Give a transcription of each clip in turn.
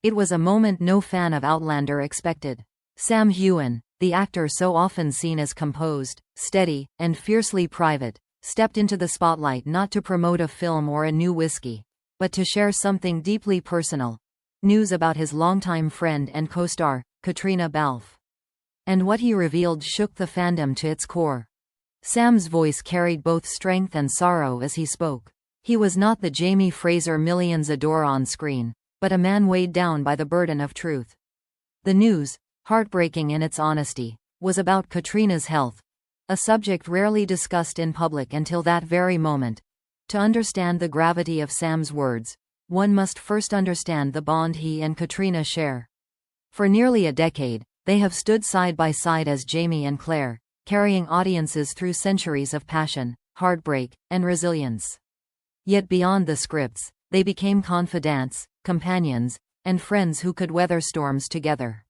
It was a moment no fan of Outlander expected. Sam Heughan, the actor so often seen as composed, steady, and fiercely private, stepped into the spotlight not to promote a film or a new whiskey, but to share something deeply personal. News about his longtime friend and co-star, Caitríona Balfe. And what he revealed shook the fandom to its core. Sam's voice carried both strength and sorrow as he spoke. He was not the Jamie Fraser millions adore on screen, but a man weighed down by the burden of truth. The news, heartbreaking in its honesty, was about Caitríona's health, a subject rarely discussed in public until that very moment. To understand the gravity of Sam's words, one must first understand the bond he and Caitríona share. For nearly a decade, they have stood side by side as Jamie and Claire, carrying audiences through centuries of passion, heartbreak, and resilience. Yet beyond the scripts, they became confidants, companions, and friends who could weather storms together.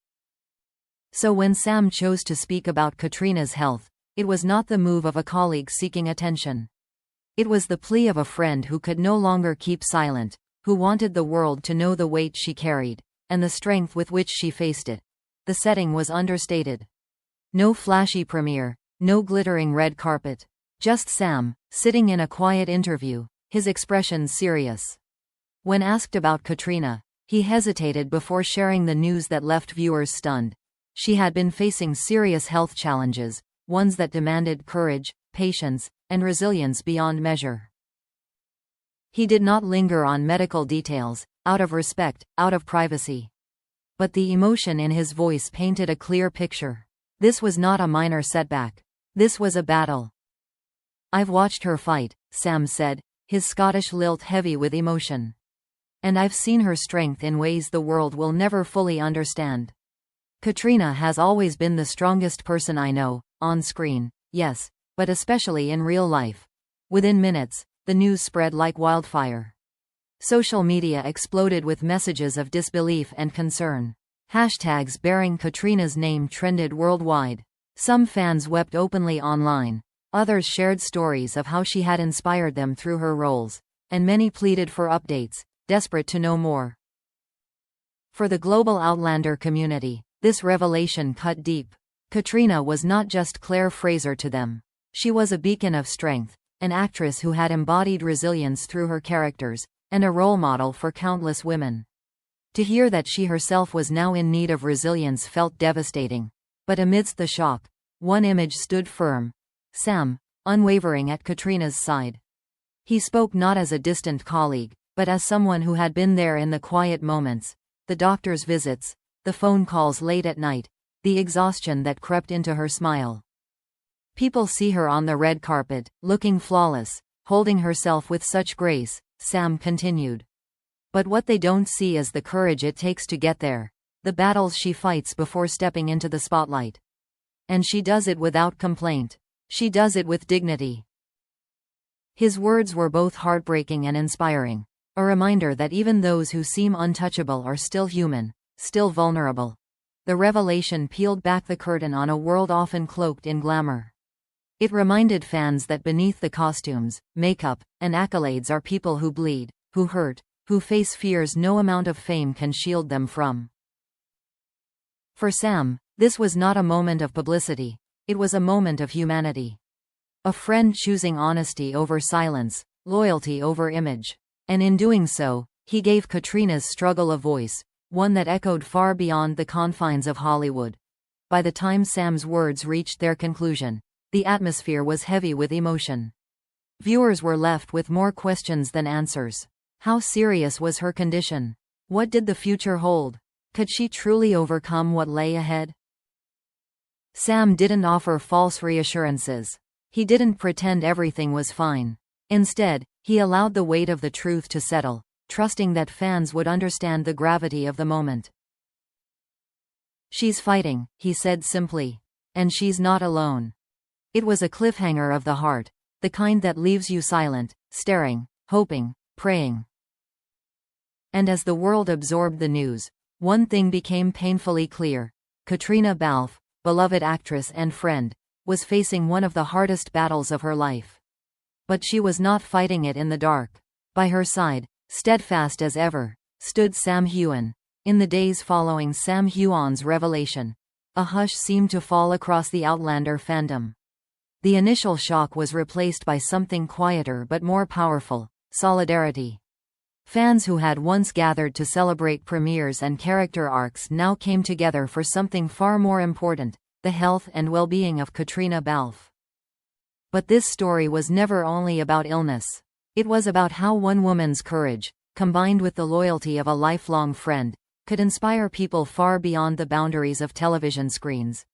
So when Sam chose to speak about Caitríona's health, it was not the move of a colleague seeking attention. It was the plea of a friend who could no longer keep silent, who wanted the world to know the weight she carried, and the strength with which she faced it. The setting was understated. No flashy premiere, no glittering red carpet. Just Sam, sitting in a quiet interview, his expression serious. When asked about Caitríona, he hesitated before sharing the news that left viewers stunned. She had been facing serious health challenges, ones that demanded courage, patience, and resilience beyond measure. He did not linger on medical details, out of respect, out of privacy. But the emotion in his voice painted a clear picture. This was not a minor setback. This was a battle. "I've watched her fight," Sam said, his Scottish lilt heavy with emotion. "And I've seen her strength in ways the world will never fully understand. Caitríona has always been the strongest person I know, on screen, yes, but especially in real life." Within minutes, the news spread like wildfire. Social media exploded with messages of disbelief and concern. Hashtags bearing Caitríona's name trended worldwide. Some fans wept openly online. Others shared stories of how she had inspired them through her roles. And many pleaded for updates, desperate to know more. For the global Outlander community, this revelation cut deep. Caitríona was not just Claire Fraser to them. She was a beacon of strength, an actress who had embodied resilience through her characters, and a role model for countless women. To hear that she herself was now in need of resilience felt devastating. But amidst the shock, one image stood firm. Sam, unwavering at Caitríona's side. He spoke not as a distant colleague, but as someone who had been there in the quiet moments, the doctor's visits, the phone calls late at night, the exhaustion that crept into her smile. "People see her on the red carpet, looking flawless, holding herself with such grace," Sam continued. "But what they don't see is the courage it takes to get there, the battles she fights before stepping into the spotlight. And she does it without complaint. She does it with dignity." His words were both heartbreaking and inspiring, a reminder that even those who seem untouchable are still human, still vulnerable. The revelation peeled back the curtain on a world often cloaked in glamour. It reminded fans that beneath the costumes, makeup, and accolades are people who bleed, who hurt, who face fears no amount of fame can shield them from. For Sam, this was not a moment of publicity. It was a moment of humanity. A friend choosing honesty over silence, loyalty over image. And in doing so, he gave Caitríona's struggle a voice, one that echoed far beyond the confines of Hollywood. By the time Sam's words reached their conclusion, the atmosphere was heavy with emotion. Viewers were left with more questions than answers. How serious was her condition? What did the future hold? Could she truly overcome what lay ahead? Sam didn't offer false reassurances. He didn't pretend everything was fine. Instead, he allowed the weight of the truth to settle, trusting that fans would understand the gravity of the moment. "She's fighting," he said simply. "And she's not alone." It was a cliffhanger of the heart, the kind that leaves you silent, staring, hoping, praying. And as the world absorbed the news, one thing became painfully clear. Caitríona Balfe, beloved actress and friend, was facing one of the hardest battles of her life. But she was not fighting it in the dark. By her side, steadfast as ever, stood Sam Heughan, In the days following Sam Heughan's revelation, a hush seemed to fall across the Outlander fandom. The initial shock was replaced by something quieter but more powerful: solidarity. Fans who had once gathered to celebrate premieres and character arcs now came together for something far more important: the health and well-being of Caitríona Balfe. But this story was never only about illness. It was about how one woman's courage, combined with the loyalty of a lifelong friend, could inspire people far beyond the boundaries of television screens.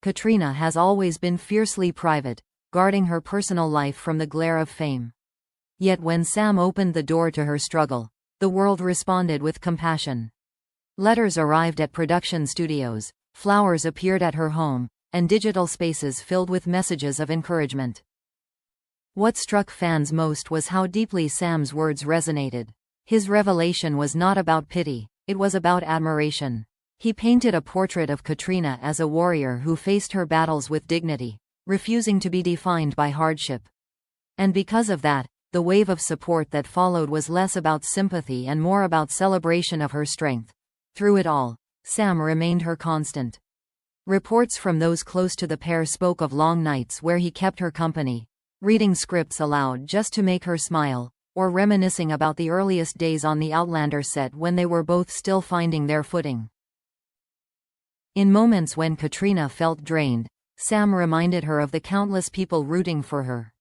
Caitríona has always been fiercely private, guarding her personal life from the glare of fame. Yet when Sam opened the door to her struggle, the world responded with compassion. Letters arrived at production studios, flowers appeared at her home, and digital spaces filled with messages of encouragement. What struck fans most was how deeply Sam's words resonated. His revelation was not about pity, it was about admiration. He painted a portrait of Caitríona as a warrior who faced her battles with dignity, refusing to be defined by hardship. And because of that, the wave of support that followed was less about sympathy and more about celebration of her strength. Through it all, Sam remained her constant. Reports from those close to the pair spoke of long nights where he kept her company, reading scripts aloud just to make her smile, or reminiscing about the earliest days on the Outlander set when they were both still finding their footing. In moments when Caitríona felt drained, Sam reminded her of the countless people rooting for her.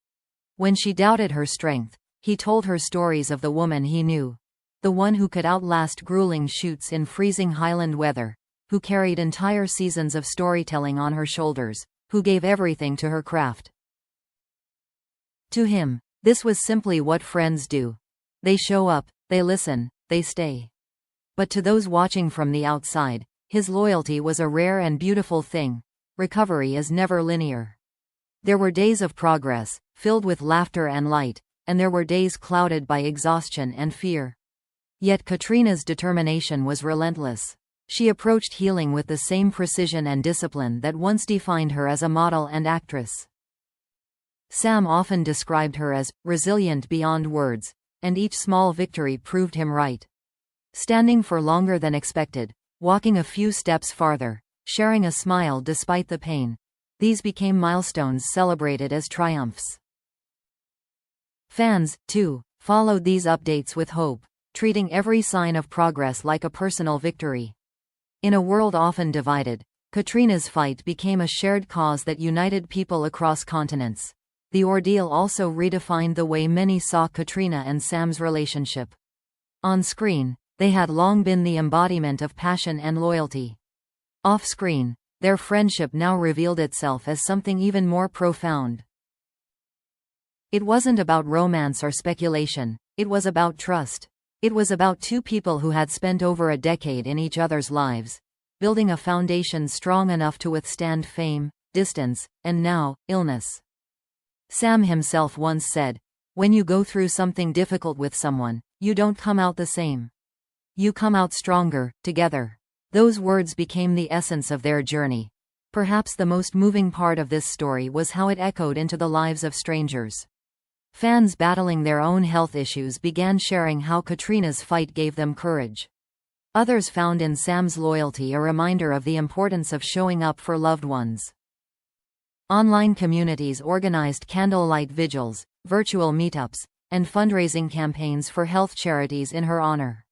When she doubted her strength, he told her stories of the woman he knew. The one who could outlast grueling shoots in freezing Highland weather, who carried entire seasons of storytelling on her shoulders, who gave everything to her craft. To him, this was simply what friends do. They show up, they listen, they stay. But to those watching from the outside, his loyalty was a rare and beautiful thing. Recovery is never linear. There were days of progress, filled with laughter and light, and there were days clouded by exhaustion and fear. Yet Caitríona's determination was relentless. She approached healing with the same precision and discipline that once defined her as a model and actress. Sam often described her as resilient beyond words, and each small victory proved him right. Standing for longer than expected, walking a few steps farther, sharing a smile despite the pain, these became milestones celebrated as triumphs. Fans, too, followed these updates with hope, treating every sign of progress like a personal victory. In a world often divided, Caitríona's fight became a shared cause that united people across continents. The ordeal also redefined the way many saw Caitríona and Sam's relationship. On screen, they had long been the embodiment of passion and loyalty. Off-screen, their friendship now revealed itself as something even more profound. It wasn't about romance or speculation, it was about trust. It was about two people who had spent over a decade in each other's lives, building a foundation strong enough to withstand fame, distance, and now, illness. Sam himself once said, "When you go through something difficult with someone, you don't come out the same. You come out stronger, together." Those words became the essence of their journey. Perhaps the most moving part of this story was how it echoed into the lives of strangers. Fans battling their own health issues began sharing how Caitríona's fight gave them courage. Others found in Sam's loyalty a reminder of the importance of showing up for loved ones. Online communities organized candlelight vigils, virtual meetups, and fundraising campaigns for health charities in her honor.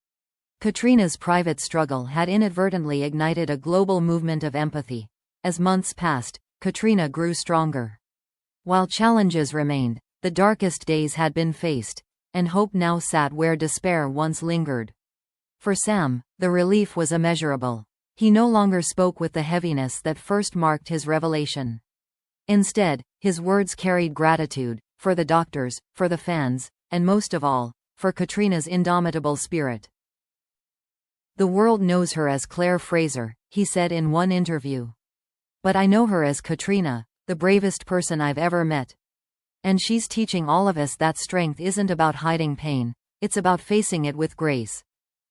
Caitríona's private struggle had inadvertently ignited a global movement of empathy. As months passed, Caitríona grew stronger. While challenges remained, the darkest days had been faced, and hope now sat where despair once lingered. For Sam, the relief was immeasurable. He no longer spoke with the heaviness that first marked his revelation. Instead, his words carried gratitude, for the doctors, for the fans, and most of all, for Caitríona's indomitable spirit. "The world knows her as Claire Fraser," he said in one interview. "But I know her as Caitríona, the bravest person I've ever met. And she's teaching all of us that strength isn't about hiding pain, it's about facing it with grace."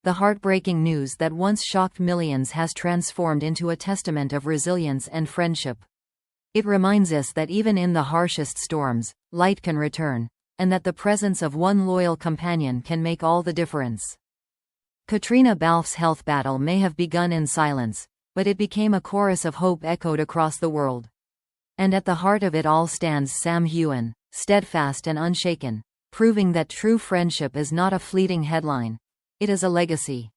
The heartbreaking news that once shocked millions has transformed into a testament of resilience and friendship. It reminds us that even in the harshest storms, light can return, and that the presence of one loyal companion can make all the difference. Caitríona Balfe's health battle may have begun in silence, but it became a chorus of hope echoed across the world. And at the heart of it all stands Sam Heughan, steadfast and unshaken, proving that true friendship is not a fleeting headline. It is a legacy.